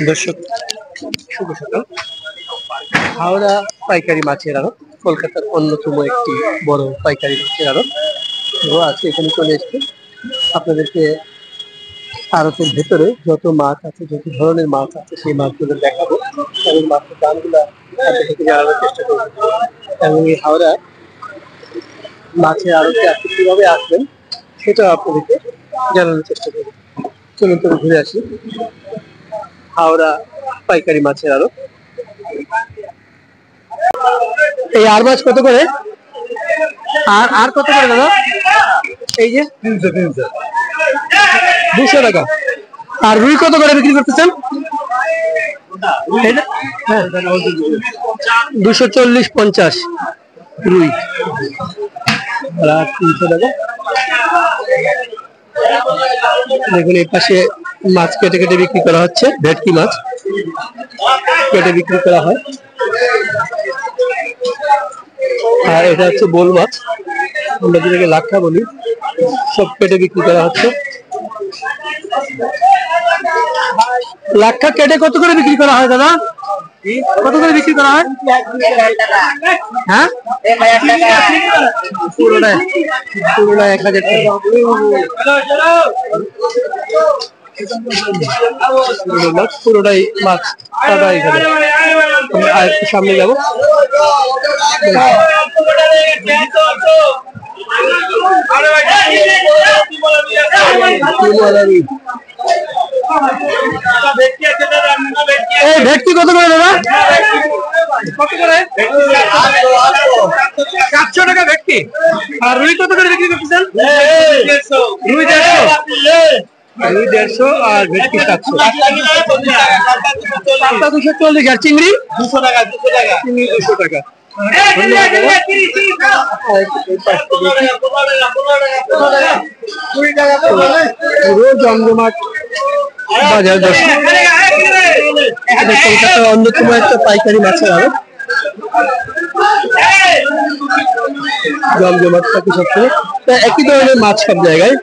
দর্শক শুভ সকাল। হাওড়া পাইকারি মাছের আড়ত কলকাতার অন্যতম একটি বড় পাইকারি মাছের আড়ত। তো আজকে এখানে চলে এসেছে আপনাদেরকে আড়তের ভেতরে যত মাছ আছে, যত ধরনের মাছ আছে সেই মাছগুলো দেখাবো এবং মাছের দামগুলো আপনাদেরকে জানানোর চেষ্টা করবো। এবং এই হাওড়া মাছের আড়তে আপনি কিভাবে আসবেন সেটা আপনাদেরকে জানানোর চেষ্টা করবো। চলুন তবে ঘুরে আসি হাওড়া পাইকারি মাছের আড়ত। এই আর মাছ কত করে? আর কত করে দাদা? এই যে 200 টাকা। আর রুই কত করে বিক্রি করতেছেন? 240-50 রুই। আর 300 টাকা। দেখুন এই পাশে মাছ কেটে কেটে বিক্রি করা হচ্ছে, ভেটকি মাছ কেটে বিক্রি করা হয়। আর এটা হচ্ছে বোল মাছ, আমরা যেটাকে লাক্ষা বলি, সব কেটে বিক্রি করা হচ্ছে। লাক্ষা কেটে কত করে বিক্রি করা হয় দাদা? কত করে বিক্রি করা হয়? হ্যাঁ, পুরোটাই 1000 টাকা। পুরোটাই মাছ কাটা। এখানে আর একটু সামনে যাবো। এই ভেটকি কত করে দাদা? কত করে? 700 টাকা ভেটকি। আর রুই কত করে বিক্রি করতেছেন? রুই 150 আর ভেটকি 700। 240। আর চিংড়ি 200 টাকা। চিংড়ি 200 টাকা। পুরো জমজমাট বাজার। দর্শক কলকাতার অন্যতম একটা পাইকারি মাছের আড়ত, জমজমাট থাকে সবসময়। একই ধরনের মাছ সব জায়গায়।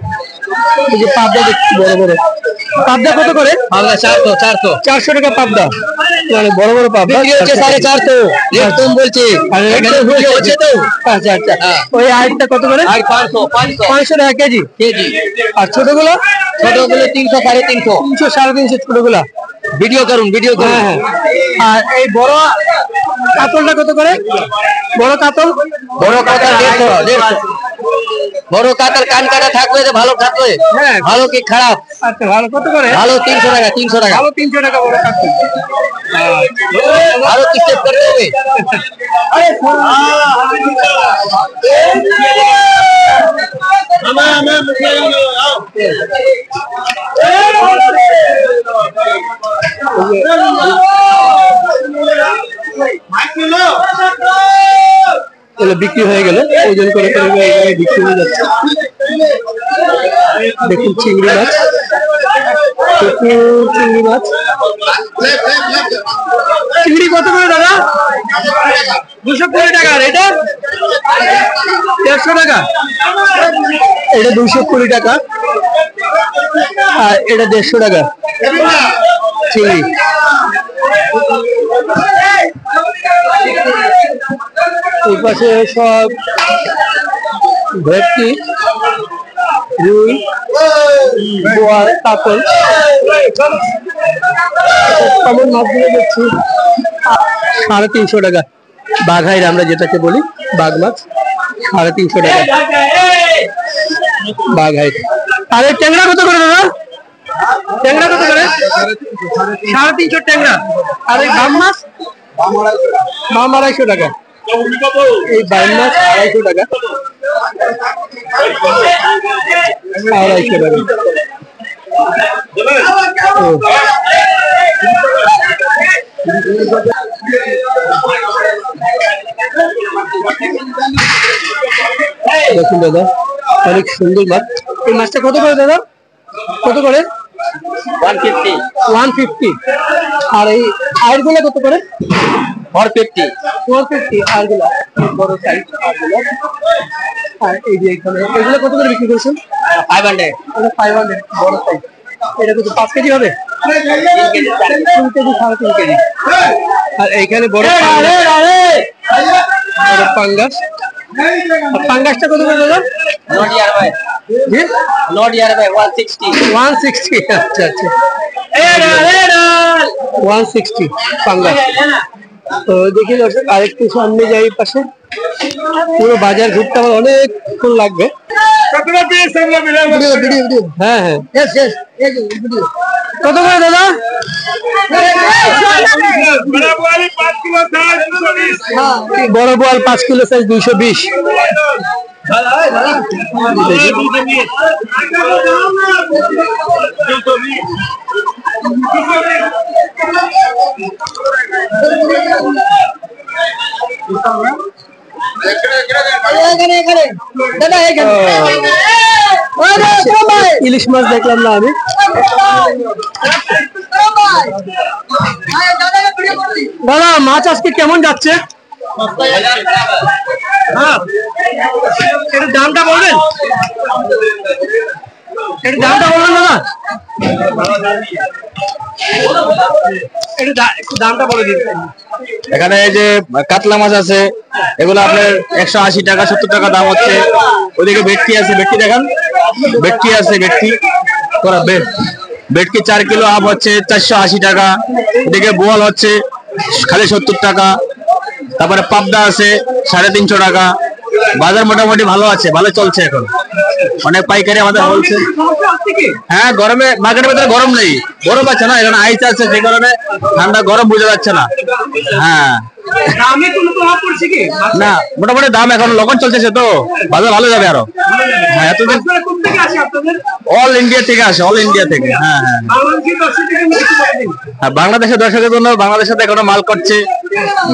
এই যে পাবদা দেখছি বড় বড়। পাবদা কত করে? 400 টাকা পাবদা। মানে বড় বড় পাবদা 450 কম বলছি। আচ্ছা আচ্ছা। ওই আরেকটা কত করে? 500 টাকা কেজি। আর ছোটগুলো? 300 350 ছোটগুলা। ভিডিও করুন। হ্যাঁ। আর এই বড় কাতলটা কত করে? বড় কাতল 150। বড় কাতল কান কাটা থাকবে তো ভালো থাকবে। হ্যাঁ, ভালো কি খারাপ? আচ্ছা, ভালো কত করে? ভালো 300 টাকা। 300 টাকা। ভালো 300 টাকা বড় কাতল। ভালো কি স্টেপ করতে হবে? বিক্রি হয়ে গেল, ওজন করে বিক্রি হয়ে যাচ্ছে। দেখুন চিংড়ি মাছ, চিংড়ি মাছ। চিংড়ি কত করে দাদা? 220 টাকা। আর এটা 150 টাকা। এটা 220 টাকা। আর এটা 150 টাকা চিংড়ি। এই পাশে সব ভেটকি, রুই, বোয়াল, কাতল, কমন মাছগুলো দেখছি 350 টাকা। বাঘাইর আমরা যেটাকে বলি বাঘ মাছ, 350 টাকা বাঘাইর। আর এই ট্যাংরা কত করে দাদা? ট্যাংরা কত করে? 350 ট্যাংরা। আর এই বাম মাছ? বাম 250 টাকা। এই বাইম মাছ 250 টাকা। 250 টাকা। দেখুন দাদা, অনেক সুন্দর মাছ। এই মাছটা কত করে দাদা? কত করে? 150। আর এই আয়েরগুলো কত করে? 450। আয়েরগুলো বড় সাইজ। আর এই যে এখানে এগুলো কত করে বিক্রি করছেন? 500 বড় সাইজ। এটা কত 5 কেজি হবে? 3 কেজি 3.5 কেজি। আর এইখানে বড় পাঙ্গাস। পাঙ্গাসটা কত করে দাদা? নট ইয়ার ভাই, জি নট ইয়ার ভাই 160। 160, আচ্ছা আচ্ছা 160 পাঙ্গাস। তো দেখি দর্শক আরেকটু সামনে যাই, পাশে পুরো বাজার ঘুরতে আমার অনেকক্ষণ লাগবে। হ্যাঁ হ্যাঁ কত করে দাদা? বড় বোয়াল 5 কিলো সাইজ 220। ইলিশ মাছ দেখলাম না আমি। দাদা মাছ আজকে কেমন যাচ্ছে? হ্যাঁ এর দামটা বলবেন, এর দামটা বলবেন দাদা, একটু দামটা বলে দিন। এখানে এই যে কাতলা মাছ আছে, এগুলো আপনার 180 টাকা 70 টাকা দাম হচ্ছে। ওইদিকে ভেটকি আছে, ভেটকি দেখান, ভেটকি আছে, ভেটকি ভেটকি 4 কিলো আপ হচ্ছে 480 টাকা। এদিকে বোয়াল হচ্ছে খালি 70 টাকা। তারপরে পাবদা আছে 350 টাকা। বাজার মোটামুটি ভালো আছে, ভালো চলছে এখন, অনেক পাইকারি আমাদের হোলসেল। হ্যাঁ গরমে মার্কেটের ভিতরে গরম নেই, গরম আছে না, এখন আইস আছে, যে কারণে ঠান্ডা গরম বোঝা যাচ্ছে না। হ্যাঁ না মোটামুটি দাম এখন লগন চলছে, তো বাজার ভালো যাবে আরো। হ্যাঁ এতদিন অল ইন্ডিয়া থেকে আসে, অল ইন্ডিয়া থেকে। হ্যাঁ হ্যাঁ বাংলাদেশের দর্শকের জন্য বাংলাদেশের এখনো মাল করছে,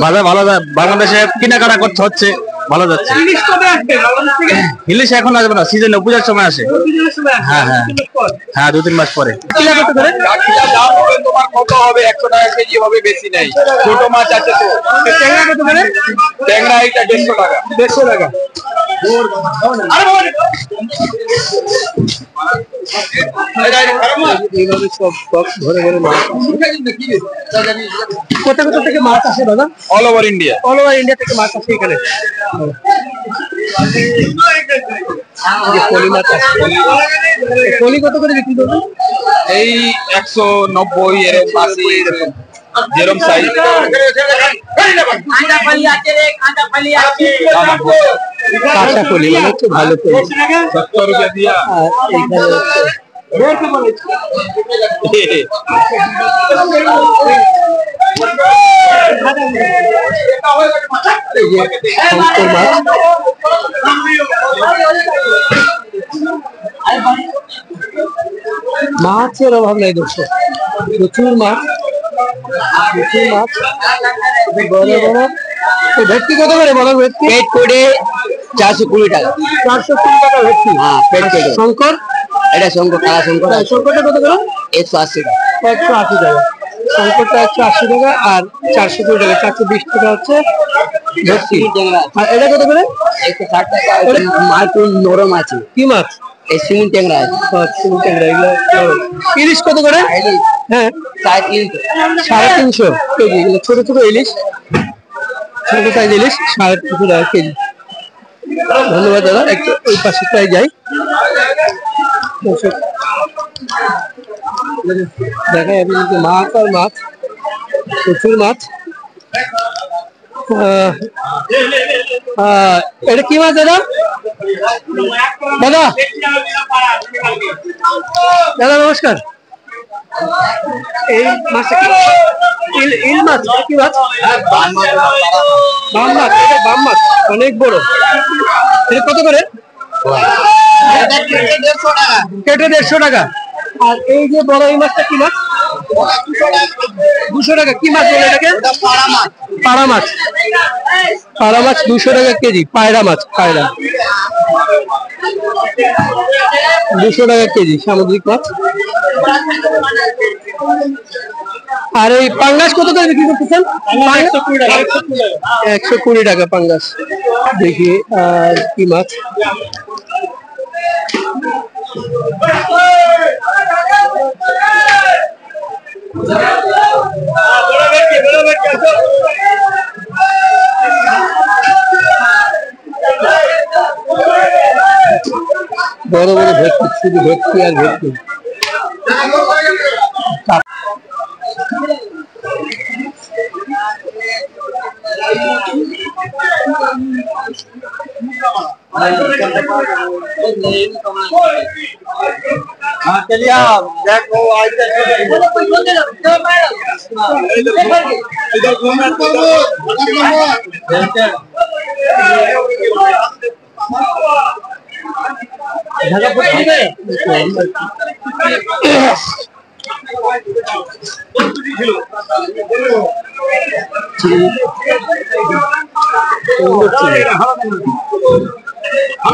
বাজার ভালো, বাংলাদেশে কেনাকাটা করতে হচ্ছে, ভালো যাচ্ছে। ইলিশ এখন আসবে না, সিজনে পূজার সময় আসে। হ্যাঁ হ্যাঁ হ্যাঁ 2-3 মাস পরে। তোমার কত হবে? 100 টাকা কেজি হবে, বেশি নাই। ছোট মাছ আছে তো। ট্যাংরা কত করে? ট্যাংরা এটা 150 টাকা। 150 টাকা। এইভাবে সব বক্স ভরে ভরে মাছ। কোথা কোথা থেকে মাছ আসে দাদা? All over India. All over India থেকে মাছ আসে এখানে। পলি মাছ আছে, পলি কত করে বিক্রি করবেন? এই 190 এরকম 80 এরকম, যেরকম সাইজ। কাঁচা পলি মানে একটু ভালো পলি 70 টাকা দিয়া। আর শঙ্কর মাছ, মাছের অভাব নাই দর্শক, প্রচুর মাছ, প্রচুর মাছ। বড় বড় ভেটকি কত করে? বড় ভেটকি পেট করে 420 টাকা। 420 টাকা ভেটকি। হ্যাঁ পেট করে। শঙ্কর, এটা শঙ্কর, কালা শঙ্কর। শঙ্করটা কত করে? 180 টাকা। 180 টাকা শঙ্করটা, 180 টাকা। আর 420 টাকা, 420 টাকা হচ্ছে ভেটকি। আর এটা কত করে? 160 টাকা। মাছ নরম আছে। কি মাছ? এই সিমুন ট্যাংরা। সিমুন ট্যাংরা। এগুলো ইলিশ কত করে? হ্যাঁ 350 কেজি। এগুলো ছোট ছোট ইলিশ, ছোট সাইজ ইলিশ 350 টাকা কেজি। ধন্যবাদ দাদা। একটু ওই পাশেটায় যাই। দেখা যাবে কিন্তু মাছ আর মাছ, প্রচুর মাছ। এটা কি মাছ দাদা? দাদা দাদা নমস্কার, এই মাছটা কি? ইল মাছ? কি মাছ? বাম মাছ। এটা বাম মাছ, অনেক বড়। এটা কত করে? কেটে 150 টাকা। আর এই যে বড় এই মাছটা কি মাছ? 200 টাকা। কি মাছ বলে এটাকে? পাড়া মাছ। পাড়া মাছ 200 টাকা কেজি। পায়রা মাছ, পায়রা 200 টাকা কেজি সামুদ্রিক মাছ। আর এই পাঙ্গাস কত করে বিক্রি করতেছেন? 120 টাকা পাঙ্গাস। দেখি আর কি মাছ? শুধু ভেটকি আর ভেটকি।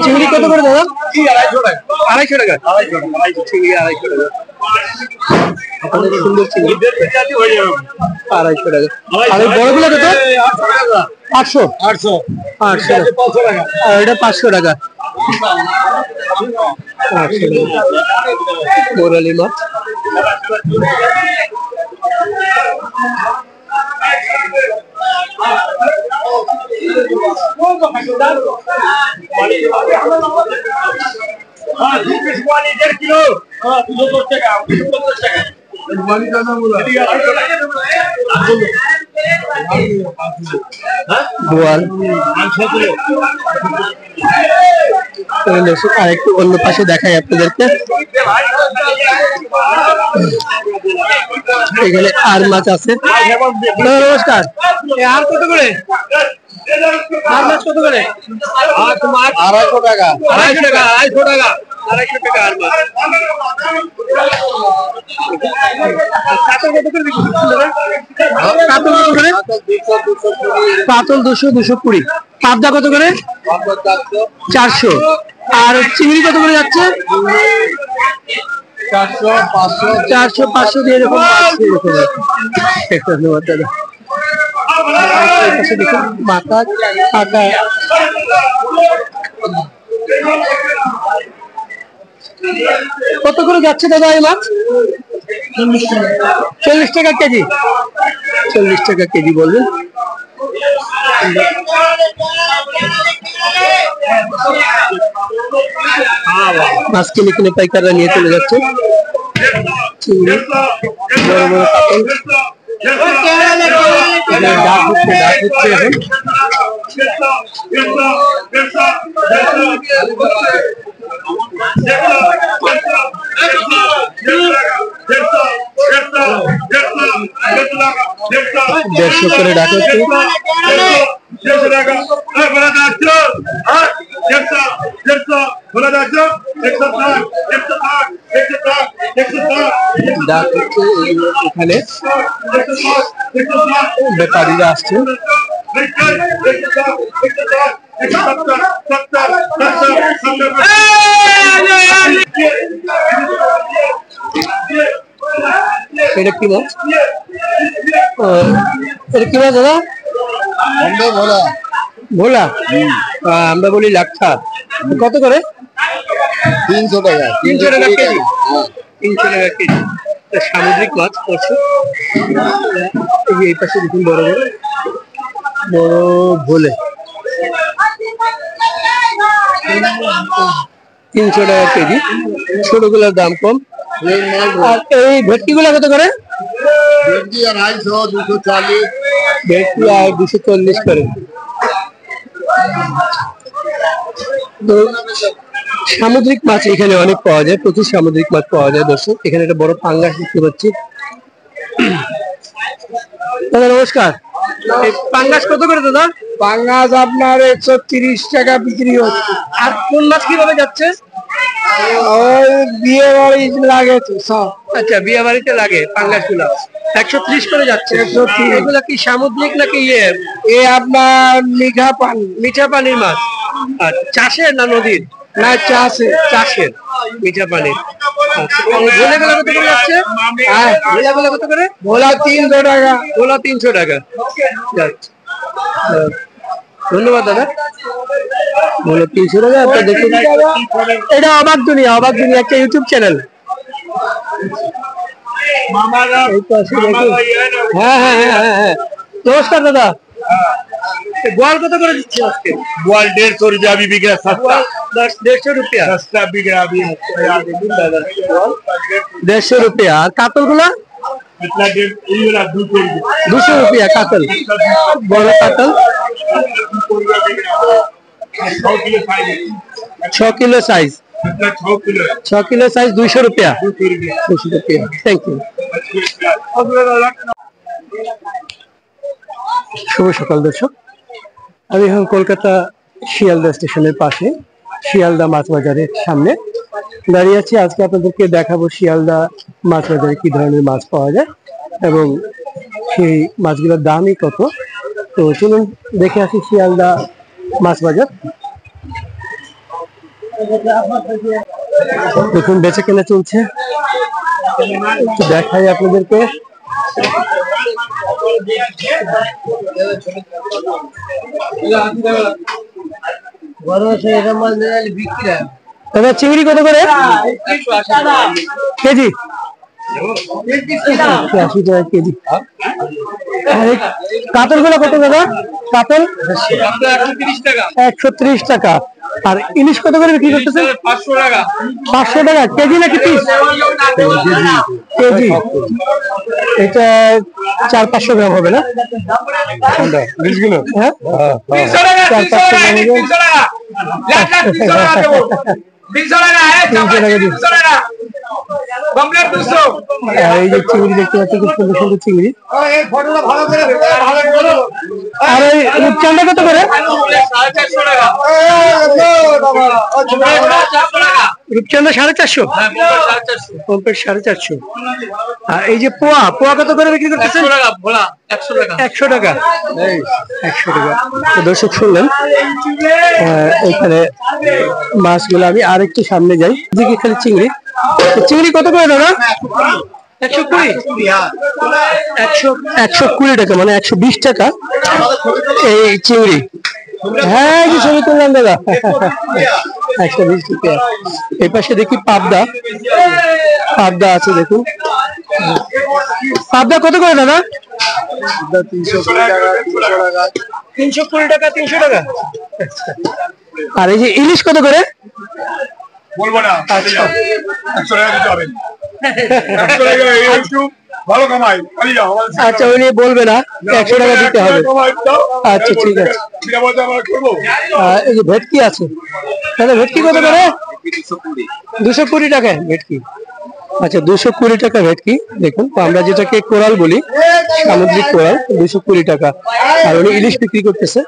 চিংড়ি কত করে দাদা? 250 টাকা। চিংড়ি 250 টাকা। আপনাদের সুন্দর চিংড়ি 250 টাকা। আর এই বড়গুলো কত? 800 টাকা। আর এটা 500 টাকা। 800 টাকা মোরালি মাছ। বোয়াল আর একটু অন্য পাশে দেখাই আপনাদেরকে। এখানে আর মাছ আছে। নমস্কার, আর কত করে? আর মাছ কত করে? 250 টাকা। 250 টাকা। 250 টাকা আর মাছ। কাতল কত করে বিক্রি করছেন? কাতল কত করে? কাতল 200, 220। পাবদা কত করে? 400। আর চিংড়ি কত করে যাচ্ছে? 400, 500 দিয়ে এরকম ধন্যবাদ দাদা। দেখুন মাথা কাটা। কত করে যাচ্ছে দাদা এই মাছ? 40 টাকা কেজি। 40 টাকা কেজি বলবেন। মাছ কিনে কিনে পাইকাররা নিয়ে চলে যাচ্ছে। চিংড়ি, বড় বড় কাতল। ডাক হচ্ছে এখন। দেড়শো করে ডাক হচ্ছে। ডাক হচ্ছে এখানে ব্যাপারীরা আসছে। এটা কি মাছ? এটা কি মাছ দাদা? ভোলা। আমরা বলি লাক্ষা। কত করে? 300 টাকা। 300 টাকা কেজি। 300 টাকা কেজি। সামুদ্রিক মাছ পড়ছে। এই পাশে দেখুন বড় বড় ভোলে। 300 টাকা কেজি। ছোটগুলোর দাম কম। আর এই ভেটকি গুলা কত করে? ভেটকি 250, 240। ভেটকি আর 240 করে। সামুদ্রিক মাছ এখানে অনেক পাওয়া যায়, প্রচুর সামুদ্রিক মাছ পাওয়া যায় দর্শক। এখানে একটা বড় পাঙ্গাস দেখতে পাচ্ছি। দাদা নমস্কার, পাঙ্গাস কত করে দাদা? পাঙ্গাস আপনার 130 টাকা বিক্রি হচ্ছে। আর কোন মাছ কিভাবে যাচ্ছে? ওই বিয়ে বাড়ি লাগে তো সব। আচ্ছা, বিয়ে বাড়িতে লাগে পাঙ্গাস গুলা। 130 করে যাচ্ছে। 130। এগুলা কি সামুদ্রিক নাকি এ আপনার মিঠা পানির মাছ? আর চাষের না নদীর? না চাষের মিঠা পানির। ভোলাগুলো কত করে যাচ্ছে? ভোলাগুলো কত করে? ভোলা 300 টাকা। ভোলা 300 টাকা যাচ্ছে। ধন্যবাদ দাদা। ভোলা 300 টাকা। আপনার দেখুন, এটা অবাক দুনিয়া একটা ইউটিউব চ্যানেল। হ্যাঁ। নমস্কার দাদা, গোয়াল কত করে দিচ্ছি আজকে? গোয়াল 150 রুপিয়া বিক্রি। रुपया। सस्ता बिक रहा अभी। 150 रुपया। और कातल गुला इतना 200 रुपया कातल, बड़ा कातल 6 किलो साइज। 6 किलो साइज 200 रुपया। 200 रुपया। Thank you. শুভ সকাল দর্শক, আমি এখন কলকাতা শিয়ালদা স্টেশনের পাশে শিয়ালদা মাছ বাজারের সামনে দাঁড়িয়ে আছি। আজকে আপনাদেরকে দেখাবো শিয়ালদা মাছ বাজারে কি ধরনের মাছ পাওয়া যায় এবং সেই মাছগুলোর দামই কত। তো চলুন দেখে আসি শিয়ালদা মাছ বাজার। দেখুন বেচে কেনা চলছে, একটু দেখাই আপনাদেরকে। দাদা চিংড়ি কত করে কেজি? 80 টাকা কেজি। কাতল গুলো কত দাদা? কাতল 130 টাকা। আর ইলিশ কত করে বিক্রি করতেছে? 500 টাকা কেজি নাকি পিস? কেজি। এটা 400-500 গ্রাম হবে না? হ্যাঁ 400-500 গ্রাম হবে। 300 টাকা। এই যে চিংড়ি দেখতে পাচ্ছি, খুব সুন্দর সুন্দর চিংড়ি। আর এই রূপচাঁদা কত করে? রূপচাঁদা 450। 450। আর এই যে পোয়া, পোয়া কত করে বিক্রি করতেছেন? 100 টাকা। 100 টাকা। দর্শক শুনলেন, এখানে মাছগুলো। আমি আরেকটু সামনে যাই, দিকে খালি চিংড়ি। চিংড়ি কত করে দাদা? 120 টাকা, মানে 120 টাকা এই চিংড়ি। হ্যাঁ কি ছবি তুললাম দাদা। 120 টাকা। এই পাশে দেখি পাবদা। পাবদা আছে দেখুন। পাবদা কত করে দাদা? 320 টাকা। 300 টাকা। আর এই যে ইলিশ কত করে? বলবো না। 100 টাকা দিতে হবে। 100 টাকা একটু ভালো কামাই। আচ্ছা উনি বলবে না, 100 টাকা দিতে হবে। আচ্ছা ঠিক আছে। এই যে ভেটকি আছে দাদা, ভেটকি কত করে? 220 টাকা ভেটকি। আচ্ছা 220 টাকা ভেটকি। দেখুন আমরা যেটাকে কোরাল বলি, সামুদ্রিক কোরাল, 220 টাকা। আর উনি ইলিশ বিক্রি করতেছে।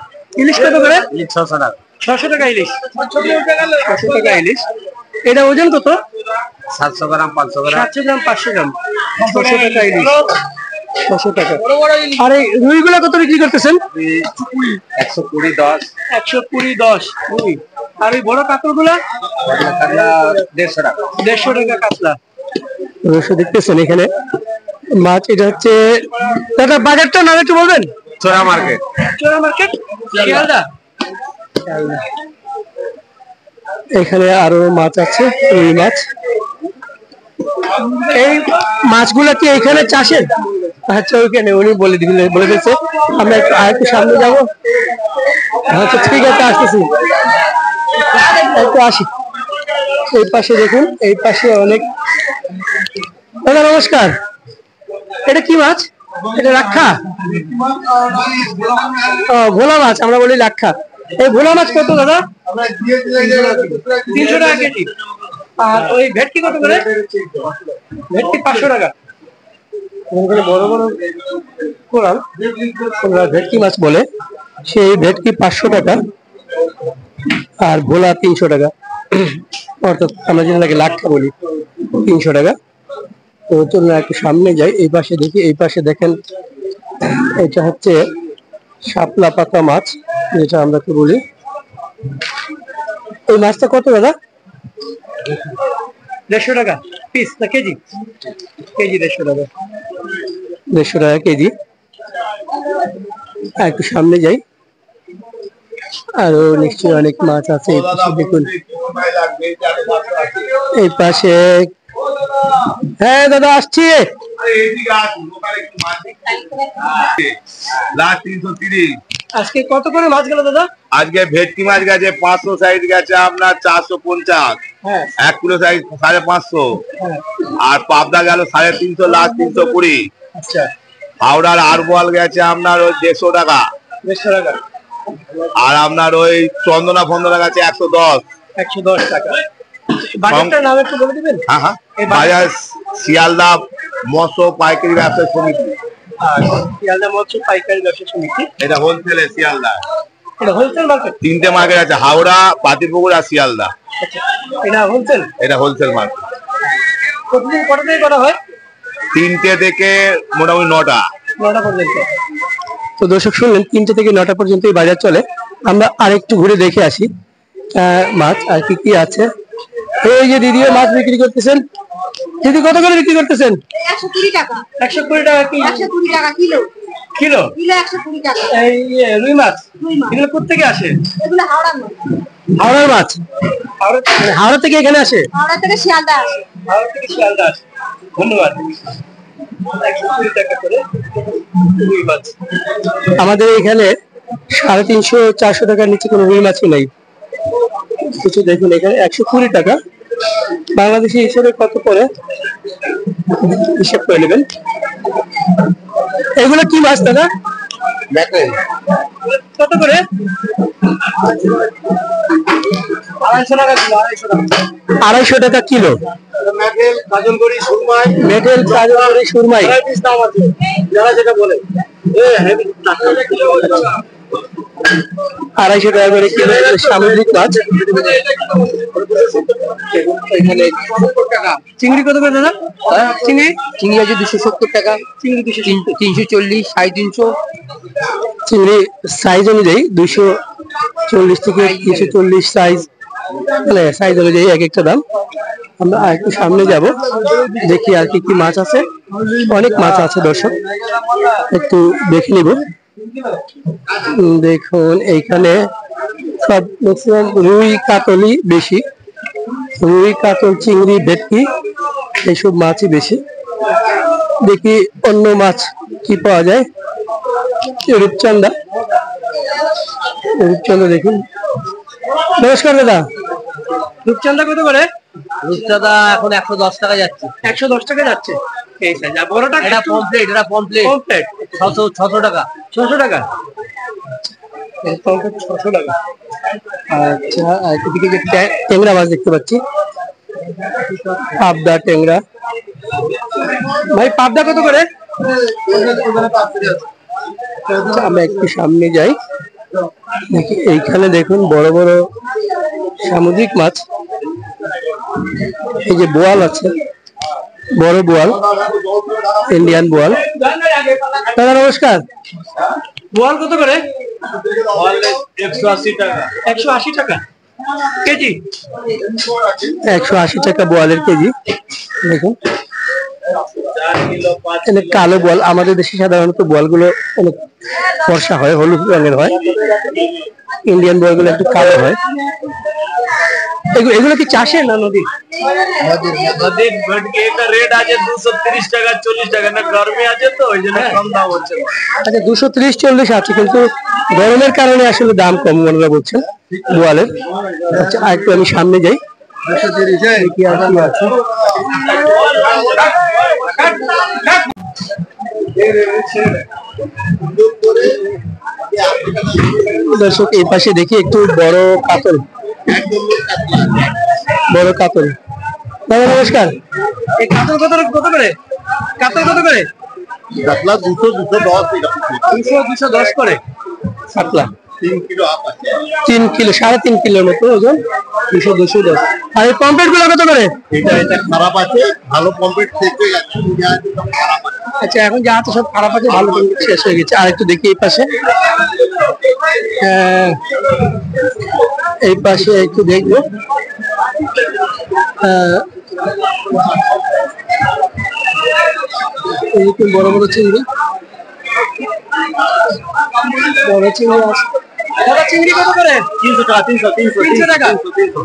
ইলিশ কত করে? 600 টাকা। 600 টাকা ইলিশ। 600 টাকা ইলিশ। এটা ওজন কত? 700 গ্রাম 500 গ্রাম। 700 গ্রাম 500 গ্রাম। 600 টাকা ইলিশ। 600 টাকা। আর এই রুই গুলা কত বিক্রি করতেছেন? 120 10। 120 10 রুই। আর এই বড় কাতল গুলা? 150 টাকা। 150 টাকা কাতলা। অবশ্য দেখতেছেন এখানে মাছ। এটা হচ্ছে দাদা বাজারটা নাম একটু বলবেন? চোরা মার্কেট। চোরা মার্কেট শিয়ালদা। এখানে আরো মাছ আছে, রুই মাছ। এই মাছগুলা কি এখানে চাষের? আচ্ছা ওইখানে উনি বলে দিয়েছে। আমরা একটু সামনে যাবো। আচ্ছা ঠিক আছে, আসতেছি, একটু আসি। এই পাশে দেখুন, এই পাশে অনেক। দাদা নমস্কার, এটা কি মাছ? এটা লাক্ষা। ভোলা মাছ, আমরা বলি লাক্ষা। এই ভোলা মাছ কত দাদা? 300 টাকা কেজি। আর ওই ভেটকি কত করে? ভেটকি 500 টাকা। বড় বড় কোরাল, ভেটকি মাছ বলে, সেই ভেটকি 500 টাকা। আর ভোলা 300 টাকা, অর্থাৎ আমরা যেটাকে লাক্ষা বলি 300 টাকা। তো চলুন একটু সামনে যাই। এই পাশে দেখি, এই পাশে দেখেন এটা হচ্ছে শাপলা পাতা মাছ, যেটা আমরা কি বলি। এই মাছটা কত দাদা? 150 টাকা পিস না কেজি? কেজি 150 টাকা। 150 টাকা কেজি। একটু সামনে যাই, আরো নিশ্চয়ই অনেক মাছ আছে। এই পাশে দেখুন, এই পাশে। হ্যাঁ দাদা আসছি। 330 আজকে কত করে মাছ গেল দাদা? আজকে ভেটকি মাছ গেছে 500 সাইজ গেছে আপনার 450, হ্যাঁ 1 কিলো সাইজ 550, হ্যাঁ। আর পাবদা গেল 350, লাস্ট 320। আচ্ছা হাওড়ার আর বল গেছে আপনার ওই 150 টাকা, 150 টাকা। আর আপনার ওই চন্দনা ফন্দনা গেছে 110। 110 টাকা। বাজারটার নাম একটু বলে দিবেন? হ্যাঁ হ্যাঁ, এই বাজার শিয়ালদা মৎস্য পাইকারি ব্যবসা সমিতি। আর শিয়ালদা মৎস্য পাইকারি ব্যবসা সমিতি, এটা হোলসেলে শিয়ালদা। এটা হোলসেল মার্কেট? 3টে মার্কেট আছে, হাওড়া, পাতিপুকুর আর শিয়ালদা। আচ্ছা এটা হোলসেল? এটা হোলসেল মার্কেট। প্রতিদিন কটা থেকে করা হয়? 3টে থেকে মোটামুটি 9টা। 9টা পর্যন্ত। তো দর্শক শুনলেন 3টে থেকে 9টা পর্যন্ত এই বাজার চলে। আমরা আরেকটু ঘুরে দেখে আসি মাছ আর কি কি আছে। এই যে দিদিও মাছ বিক্রি করতেছেন। দিদি কত করে বিক্রি করতেছেন? 120 টাকা। 120 টাকা কি? 120 টাকা কিলো। কিলো? কিলো 120 টাকা। এই রুই মাছ এগুলো কোথেকে আসে? এগুলো হাওড়া মাছ। হাওড়ার মাছ? হাওড়া থেকে এখানে আসে? হাওড়া থেকে শিয়ালদা আসে। হাওড়া থেকে শিয়ালদা আসে। ধন্যবাদ। 120 টাকা করে রুই মাছ। আমাদের এখানে 350-400 টাকার নিচে কোনো রুই মাছই নাই। কিছু দেখুন এখানে 120 টাকা। বাংলাদেশি হিসেবে কত করে হিসাব করে নেবেন। এগুলো কি মাছ দাদা? কত করে? 250 টাকা কিলো। মেটেল কাজলগড়ি সুরমাই যারা যেটা বলে 250 টাকা করে কিলো সামুদ্রিক মাছ। এখানে চিংড়ি কত করে দাদা? চিংড়ি আছে 270 টাকা, চিংড়ি 340, 350। চিংড়ি সাইজ অনুযায়ী 240 থেকে 340 সাইজ, মানে সাইজ অনুযায়ী এক একটা দাম। আমরা একটু সামনে যাব, দেখি আর কি কি মাছ আছে। অনেক মাছ আছে দর্শক, একটু দেখে নিব। দেখুন এইখানে সব ম্যাক্সিমাম রুই কাতলই বেশি, রুই কাতল চিংড়ি ভেটকি এইসব মাছই বেশি। দেখি অন্য মাছ কি পাওয়া যায়। রূপচাঁদা, রূপচাঁদা দেখুন। নমস্কার দাদা, রূপচাঁদা কত করে? রূপচাঁদা এখন 110 টাকা যাচ্ছে। 110 টাকা যাচ্ছে। এই সাইজ আর বড়টা? এটা পমপ্লেট, এটা পমপ্লেট পমপ্লেট 600 টাকা। 600 টাকা। এই পমপ্লেট 600 টাকা। আচ্ছা আর এদিকে যে ট্যাংরা মাছ দেখতে পাচ্ছি, পাবদা ট্যাংরা। ভাই পাবদা কত করে? আচ্ছা, আমরা একটু সামনে যাই, দেখি এইখানে দেখুন বড় বড় সামুদ্রিক মাছ। এই যে বোয়াল আছে, বড় বোয়াল, ইন্ডিয়ান বোয়াল। দাদা নমস্কার, বোয়াল কত করে? 180 টাকা। 180 টাকা কেজি। 180 টাকা বোয়ালের কেজি। দেখুন এখানে কালো বোয়াল। আমাদের দেশে সাধারণত বোয়ালগুলো অনেক ফর্সা হয়, হলুদ রঙের হয়। ইন্ডিয়ান বোয়ালগুলো একটু কালো হয়। এগুলো কি চাষের না নদী? নদীর ভেটকি একটা রেট আছে 230 টাকা 40 টাকা, না গরমে আছে তো ওই জন্য কম দাম হচ্ছে। আচ্ছা 230-40 আছে, কিন্তু গরমের কারণে আসলে দাম কম ওনারা বলছেন বোয়ালের। আচ্ছা আর একটু আমি সামনে যাই, দেখি আর কি আছে। দর্শক এই পাশে দেখি একটু বড় কাতল, বড় কাতল। দাদা নমস্কার, এই কাতল কত করে? কাতল কত করে? কাতলা 200-210 করে কাতলা। 3 কিলো আপ আছে। 3 কিলো, 3.5 কিলোর মতো ওজন। 200-210। আর এই পমপ্লেট গুলো কত করে? এটা খারাপ আছে, ভালো কমপ্লিট থেকে যাচ্ছে। আচ্ছা এখন যা আছে সব খারাপ আছে, ভালো শেষ হয়ে গেছে। আর একটু দেখি এই পাশে, এই পাশে একটু দেখবো। এরকম বড় বড় চিংড়ি, বড় চিংড়ি আছে। দাদা চিংড়ি কত করে? 300 টাকা। 300 টাকা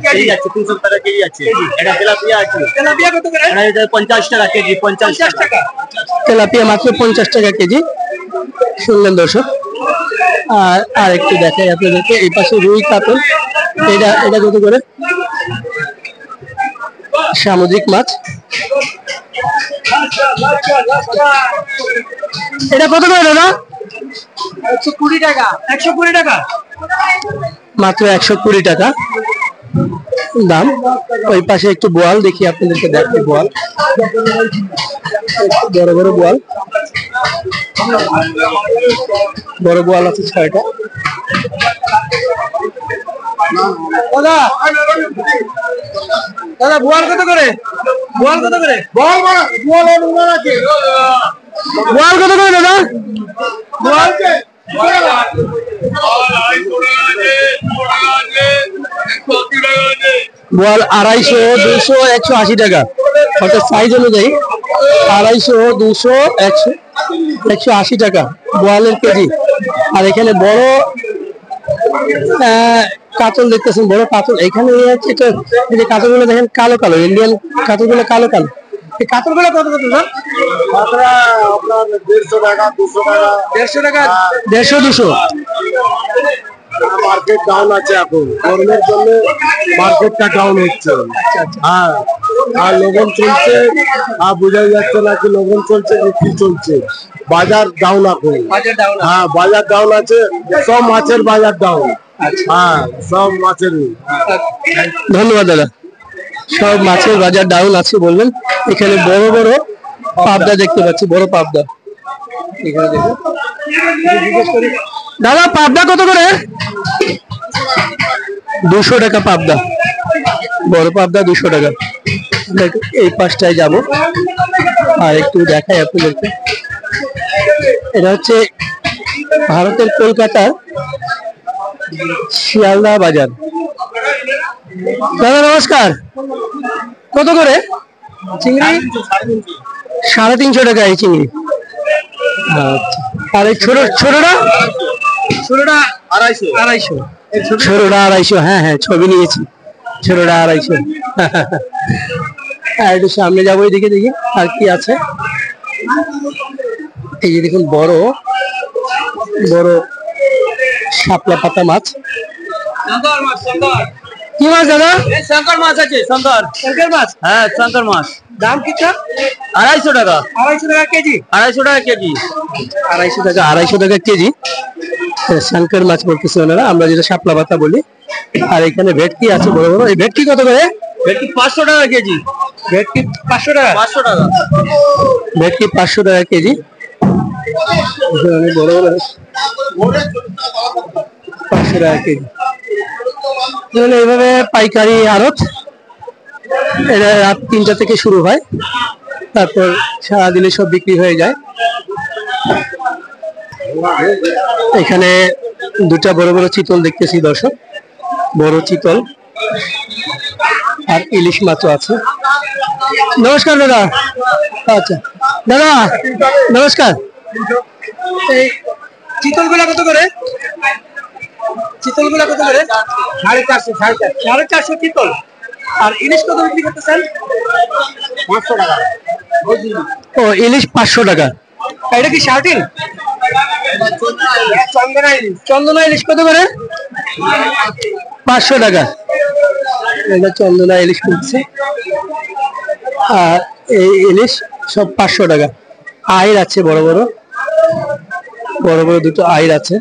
কেজি আছে, 300 টাকা কেজি আছে। এটা তেলাপিয়া আছে। তেলাপিয়া কত করে? এটা 50 টাকা কেজি। 50 টাকা তেলাপিয়া, মাত্র 50 টাকা কেজি। শুনলেন দর্শক। আর একটু দেখাই আপনাদেরকে, এই পাশে রুই কাতল, এটা এটা কত করে? সামুদ্রিক মাছ, এটা কত করে দাদা? 120 টাকা। 120 টাকা, মাত্র 120 টাকা দাম। ওই পাশে একটু বোয়াল দেখি আপনাদেরকে, দেখি বোয়াল, বড় বড় বোয়াল, বড় বোয়াল আছে 6টা। দাদা দাদা বোয়াল কত করে? বোয়াল কত করে? বোয়াল কত করে দাদা? বোয়াল বোয়াল 250, 200, 180 টাকা, অর্থাৎ সাইজ অনুযায়ী 250, 200, 100, 180 টাকা বোয়ালের কেজি। আর এখানে বড় কাতল দেখতেছেন, বড় কাতল এখানে এই যে কাতলগুলো দেখেন কালো কালো, ইন্ডিয়ান কাতলগুলো কালো কালো। এই কাতলগুলো কত কত দাম? আপনার 150 টাকা, 200 টাকা, 150 টাকা, 150, 200। মার্কেট ডাউন আছে এখন, গরমের জন্য মার্কেটটা ডাউন হচ্ছে। হ্যাঁ, আর লবণ চলছে, বোঝা যাচ্ছে না কি লবণ চলছে কি চলছে। বাজার ডাউন এখন, হ্যাঁ বাজার ডাউন আছে, সব মাছের বাজার ডাউন। হ্যাঁ, সব মাছেরই। ধন্যবাদ দাদা। সব মাছের বাজার ডাউন আছে বললেন। এখানে বড় বড় পাবদা দেখতে পাচ্ছি, বড় পাবদা এখানে দেখুন। দাদা পাবদা কত করে? 200 টাকা পাবদা, বড় পাবদা 200 টাকা। এই পাশটায় যাব আর একটু দেখাই আপনাদেরকে। এটা হচ্ছে ভারতের কলকাতার শিয়ালদা বাজার। দাদা নমস্কার, কত করে চিংড়ি? 350 টাকা এই চিংড়ি। আচ্ছা, আর এই ছোটটা? ছোটটা 250, ছোটটা 250। হ্যাঁ হ্যাঁ, ছবি নিয়েছি, ছোটটা 250। হ্যাঁ, একটু সামনে যাবো, এদিকে দেখি আর কি আছে। এই যে দেখুন বড় বড় শাপলা পাতা মাছ। কি মাছ দাদা? শঙ্কর মাছ আছে, শঙ্কর মাছ। হ্যাঁ, শঙ্কর মাছ। দাম কি? 250 টাকা। 250 টাকা কেজি। 250 টাকা কেজি। 250 টাকা, 250 টাকা কেজি শঙ্কর মাছ বলতেছে ওনারা, আমরা যেটা শাপলা পাতা বলি। আর এখানে ভেটকি আছে বড় বড়। এই ভেটকি কত করে? ভেটকি 500 টাকা কেজি। ভেটকি 500 টাকা। 500 টাকা। ভেটকি 500 টাকা কেজি। বড় বড় 500 টাকা কেজি। এইভাবে পাইকারি আড়ত, এটা রাত 3টা থেকে শুরু হয়, তারপর সারাদিনে সব বিক্রি হয়ে যায়। এখানে দুটা বড় বড় চিতল দেখতেছি দর্শক, বড় চিতল, আর ইলিশ মাছও আছে। নমস্কার দাদা। আচ্ছা দাদা নমস্কার। এই চিতল গুলা কত করে? চিতল গুলা কত করে? 450, 450 চিতল। আর ইলিশ কত বিক্রি করতেছেন? 500 টাকা। ও, ইলিশ 500 টাকা। এটা কি শার্টিন? চন্দনা ইলিশ কত করে? 500 টাকা। এটা চন্দনা ইলিশ কিনছে। আর এই ইলিশ সব 500 টাকা। আইর আছে বড় বড়, বড় বড় দুটো আইর আছে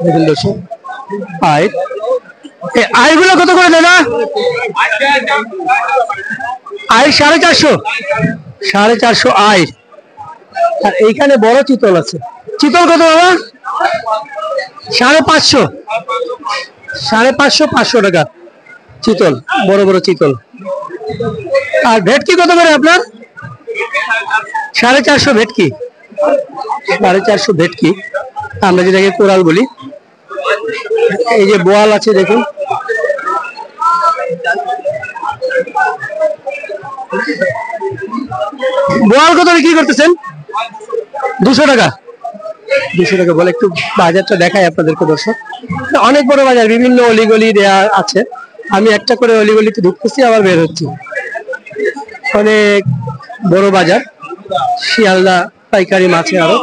দেখুন দর্শক। আইর, এই আইরগুলো কত করে দাদা? আইর 450, 450 আইর। আর এইখানে বড় চিতল আছে। চিতল কত বাবা? 550, 550, 500 টাকা চিতল, বড় বড় চিতল। আর ভেটকি কত করে আপনার? 450 ভেটকি, 450 ভেটকি, আমরা যেটাকে কোরাল বলি। এই যে বোয়াল আছে দেখুন, বোয়াল কত বিক্রি করতেছেন? 200 টাকা। 200 টাকা বলে। একটু বাজারটা দেখাই আপনাদেরকে দর্শক। অনেক বড় বাজার, বিভিন্ন অলিগলি দেয়া আছে। আমি একটা করে অলিগলিতে ঢুকতেছি আবার বের হচ্ছি। অনেক বড় বাজার, শিয়ালদা পাইকারি মাছে আরো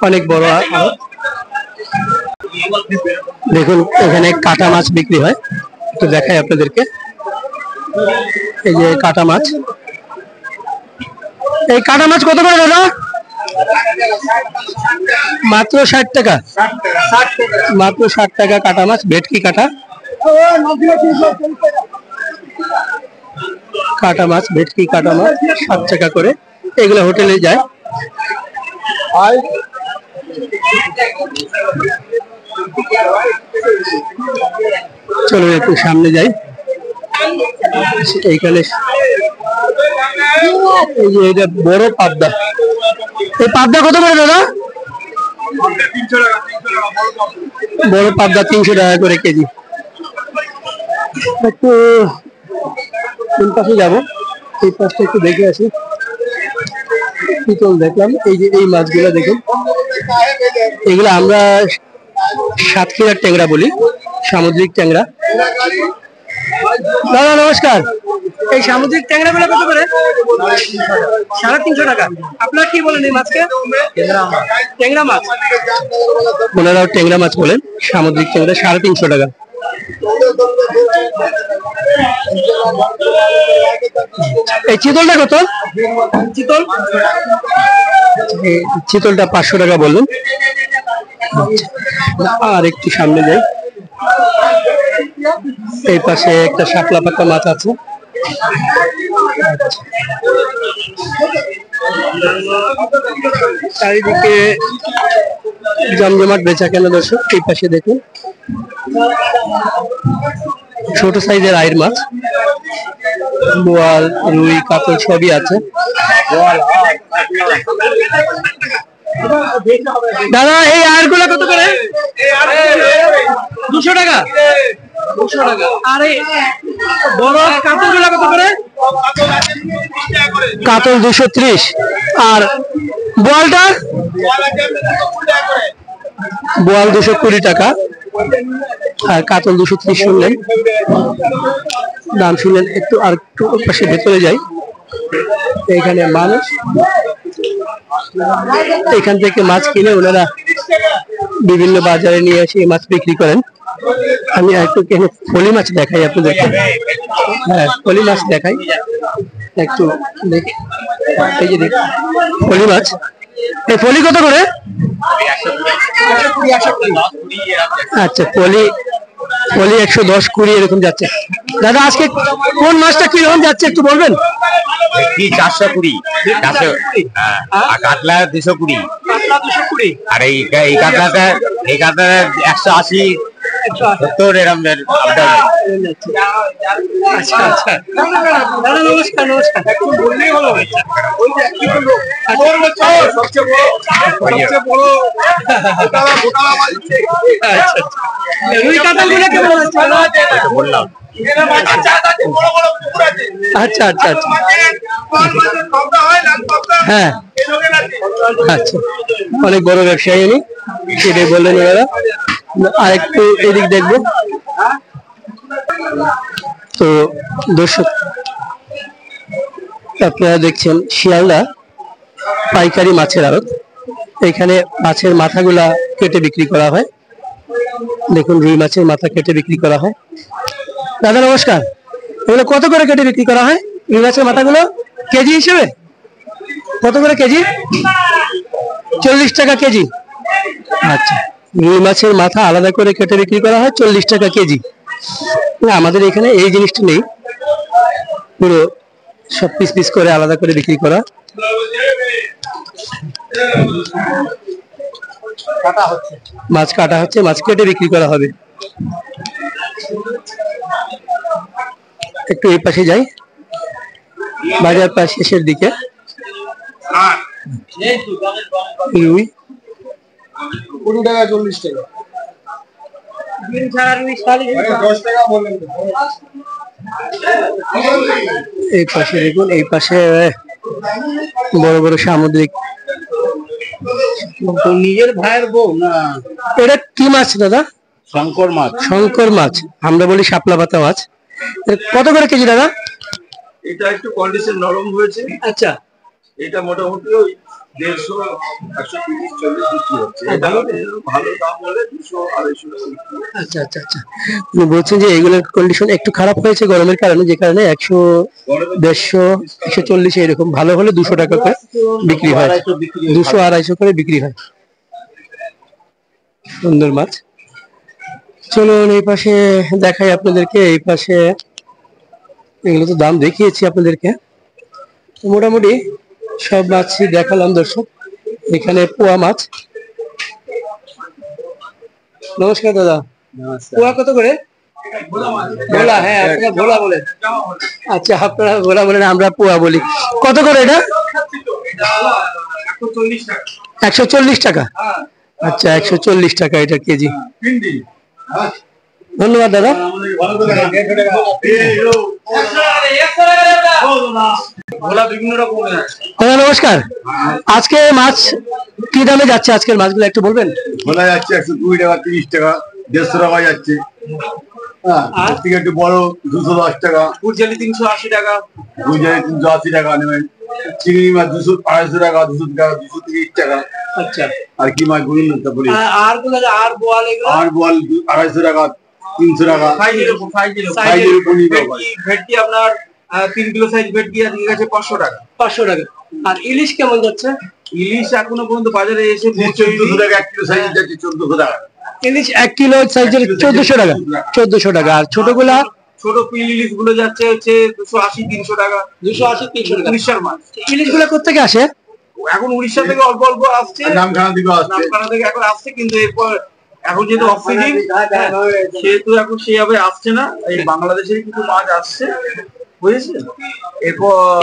অনেক বড় আড়ত। দেখুন এখানে কাটা মাছ বিক্রি হয়, একটু দেখাই আপনাদেরকে। এই যে কাটা মাছ, এই কাটা মাছ কত করে দাদা? মাত্র 60 টাকা, মাত্র 60 টাকা কাটা মাছ। ভেটকি কাটা, কাটা মাছ, ভেটকি কাটা মাছ 7 টাকা করে। এগুলো হোটেলে যায়। চলো একটু সামনে যাই। এইখানে এই যে এটা বড় পাবদা, এই পাবদা কত করে দাদা? বড় পাবদা 300 টাকা করে কেজি। একটু কোন পাশে যাবো, এই পাশটা একটু দেখে আসি। চিতল দেখলাম, এই যে এই মাছগুলো দেখুন, এগুলো আমরা সাতক্ষীরার ট্যাংরা বলি, সামুদ্রিক ট্যাংরা। দাদা নমস্কার, এই সামুদ্রিক ট্যাংরা গুলো কত করে? 350 টাকা। আপনার কি বলেন এই মাছকে? ট্যাংরা মাছ, ওনারাও ট্যাংরা মাছ বলেন। সামুদ্রিক ট্যাংরা 350 টাকা। এই চিতলটা কত? চিতল, চিতলটা 500 টাকা বললেন। আর একটু সামনে যাই, এই পাশে একটা শাপলা পাতা মাছ আছে। চারিদিকে জমজমাট বেচা কেনা দর্শক। এই পাশে দেখুন ছোট সাইজের আইর মাছ, বোয়াল, রুই, কাতল সবই আছে। দাদা এই আয়ের গুলা কত করে? 200 টাকা, 200 টাকা। আর এই বড় কাতল গুলা কত করে? কাতল 230। আর বোয়ালটা? বোয়াল 220 টাকা। আর কাতল 230 শুনলেন, দাম শুনলেন। একটু আর একটু পাশে ভেতরে যাই, এখানে মানুষ এখান থেকে মাছ কিনে ওনারা বিভিন্ন বাজারে নিয়ে এসে মাছ বিক্রি করেন। আমি একটু ফলি মাছ দেখাই আপনাদেরকে। হ্যাঁ, ফলি মাছ দেখাই একটু দেখি। এই যে দেখি ফলি মাছ, এই ফলি কত করে? আচ্ছা, ফলি 110, 20 এরকম যাচ্ছে। দাদা আজকে কোন মাছটা কিরকম যাচ্ছে একটু বলবেন? 420, 400, কাতলা 220, আর এই কাতলাটা 180, 70 এরকম। আচ্ছা আচ্ছা, দাদা নমস্কার। নমস্কার, একটু বললেই হলো। রুই কাতলগুলো কেমন আছে? বললাম। আচ্ছা আচ্ছা আচ্ছা, হ্যাঁ আচ্ছা, অনেক বড় ব্যবসায়ী উনি, সেটাই বললেন ওনারা। আর একটু এদিক দেখবো। তো দর্শক আপনারা দেখছেন শিয়ালদা পাইকারি মাছের আড়ত। এখানে মাছের মাথাগুলা কেটে বিক্রি করা হয়। দেখুন রুই মাছের মাথা কেটে বিক্রি করা হয়। দাদা নমস্কার, এগুলো কত করে কেটে বিক্রি করা হয়? রুই মাছের মাথাগুলো কেজি হিসেবে কত করে কেজি? 40 টাকা কেজি। আচ্ছা, রুই মাছের মাথা আলাদা করে কেটে বিক্রি করা হয় 40 টাকা কেজি। আমাদের এখানে এই জিনিসটা নেই, পুরো সব পিস পিস করে আলাদা করে বিক্রি করা। মাছ কাটা হচ্ছে, মাছ কেটে বিক্রি করা হবে। একটু এই পাশে যাই, বাজার প্রায় শেষের দিকে। রুই 20 টাকা, 40 টাকা। এই পাশে দেখুন, এই পাশে বড় বড় সামুদ্রিক। নিজের ভাইয়ের বউ না? এটা কি মাছ দাদা? শঙ্কর মাছ। শঙ্কর মাছ, আমরা বলি শাপলা পাতা মাছ। কত করে কেজি দাদা? এটা একটু কন্ডিশন নরম হয়েছে। আচ্ছা, এটা মোটামুটি ওই 150, 130, 40 বিক্রি হচ্ছে। এটা ভালো দাম হলে 200, 250 টাকা বিক্রি হচ্ছে। আচ্ছা আচ্ছা আচ্ছা, আপনি বলছেন যে এইগুলোর কন্ডিশন একটু খারাপ হয়েছে গরমের কারণে, যে কারণে 100, 150, 140 এরকম, ভালো হলে 200 টাকা করে বিক্রি হয়, 200, 250 করে বিক্রি হয়। সুন্দর মাছ। চলুন এই পাশে দেখাই আপনাদেরকে। এই পাশে এগুলো তো দাম দেখিয়েছি আপনাদেরকে, মোটামুটি সব মাছই দেখালাম দর্শক। এখানে পোয়া মাছ। নমস্কার দাদা, পোয়া কত করে? ভোলা, হ্যাঁ আপনারা ভোলা বলেন। আচ্ছা আপনারা ভোলা বলেন, আমরা পোয়া বলি। কত করে এটা? 140 টাকা। আচ্ছা 140 টাকা এটা কেজি। ধন্যবাদ দাদা। দাদা নমস্কার, আজকে মাছ কি দামে যাচ্ছে? আজকের মাছগুলো একটু বলবেন? ভোলা যাচ্ছে 120 টাকা, 30 টাকা, 150 টাকা যাচ্ছে। আর থেকে একটু বড় 210 টাকা, কুরজালি 380 টাকা, গুজারি 380 টাকা নেবেন। চিংড়ি মাছ 200, 250 টাকা, 200 টাকা, 230 টাকা। আচ্ছা, আর কি মাছ বলুন না, তা বলি। আর গুলো, আর বোয়াল এগুলো? আর বল 250 টাকা, 300 টাকা। 50 ভেটকি আপনার 3 কিলো সাইজ ভেটকি আজকে গেছে 500 টাকা। 500 টাকা। আর ইলিশ কেমন যাচ্ছে? ইলিশ এখনো পর্যন্ত বাজারে এসে 1400 টাকা 1 কিলো সাইজ যাচ্ছে, 1400 টাকা। ইলিশ 1 কিলো সাইজের 1400 টাকা। 1400 টাকা। আর ছোটগুলা? ছোট পিল ইলিশ গুলো যাচ্ছে হচ্ছে 280, 300 টাকা। 280, 300 টাকা। উড়িষ্যার মাছ। ইলিশ গুলা কোথেকে আসে? এখন উড়িষ্যা থেকে অল্প অল্প আসছে, নামখানা দিকে আসছে। নামখানা থেকে এখন আসছে, কিন্তু এরপর এখন যেহেতু অফ সিজন সেহেতু এখন সেইভাবে আসছে না। এই বাংলাদেশের কিছু মাছ আসছে, বুঝেছে। এরপর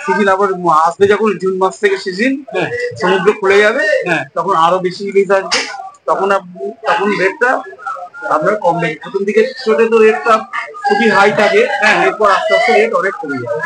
সিজন আবার আসবে, যখন জুন মাস থেকে সিজন, সমুদ্র খুলে যাবে, তখন আরো বেশি ইলিশ আসবে। তখন রেটটা আপনার কম নেই। প্রথম দিকে ছোট তো রেটটা খুবই হাই থাকে, এরপর আস্তে আস্তে রেট অনেক কমে যাবে।